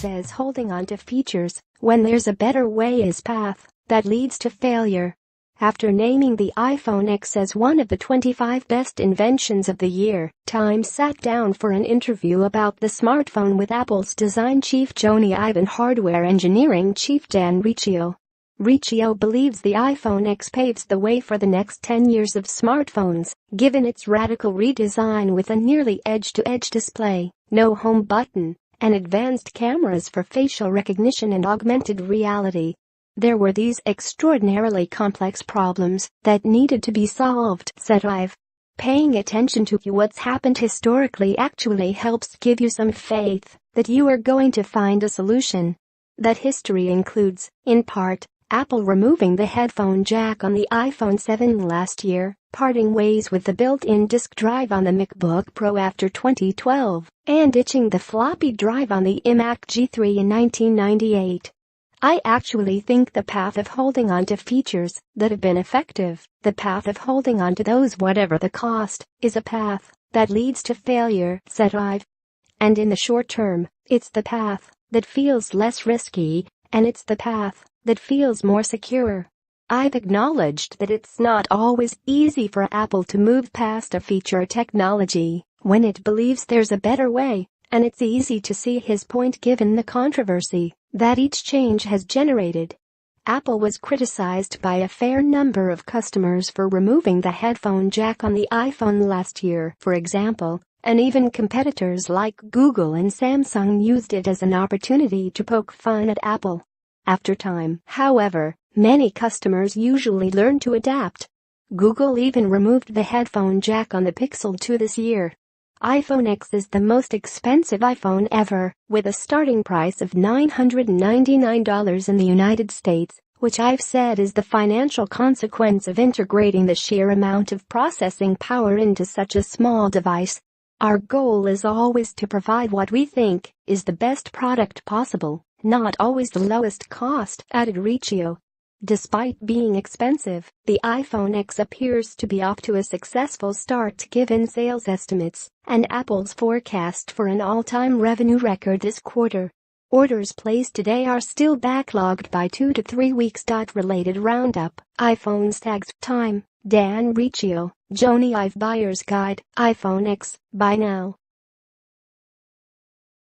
says holding on to features when there's a better way is path that leads to failure. After naming the iPhone X as one of the 25 best inventions of the year, Time sat down for an interview about the smartphone with Apple's design chief Jony Ive and hardware engineering chief Dan Riccio. Riccio believes the iPhone X paves the way for the next 10 years of smartphones, given its radical redesign with a nearly edge-to-edge display, no home button, and advanced cameras for facial recognition and augmented reality. There were these extraordinarily complex problems that needed to be solved, said Ive. Paying attention to what's happened historically actually helps give you some faith that you are going to find a solution. That history includes, in part, Apple removing the headphone jack on the iPhone 7 last year, parting ways with the built-in disk drive on the MacBook Pro after 2012, and ditching the floppy drive on the iMac G3 in 1998. I actually think the path of holding on to features that have been effective, the path of holding on to those whatever the cost, is a path that leads to failure, said Ive. And in the short term, it's the path that feels less risky, and it's the path that feels more secure. I've acknowledged that it's not always easy for Apple to move past a feature technology when it believes there's a better way, and it's easy to see his point given the controversy that each change has generated. Apple was criticized by a fair number of customers for removing the headphone jack on the iPhone last year, for example, and even competitors like Google and Samsung used it as an opportunity to poke fun at Apple. After time, however, many customers usually learn to adapt. Google even removed the headphone jack on the Pixel 2 this year. iPhone X is the most expensive iPhone ever, with a starting price of $999 in the United States, which I've said is the financial consequence of integrating the sheer amount of processing power into such a small device. Our goal is always to provide what we think is the best product possible, not always the lowest cost, added Riccio. Despite being expensive, the iPhone X appears to be off to a successful start given sales estimates and Apple's forecast for an all-time revenue record this quarter. Orders placed today are still backlogged by 2 to 3 weeks. Related roundup, iPhone tags, Time, Dan Riccio, Jony Ive Buyer's Guide, iPhone X, buy now.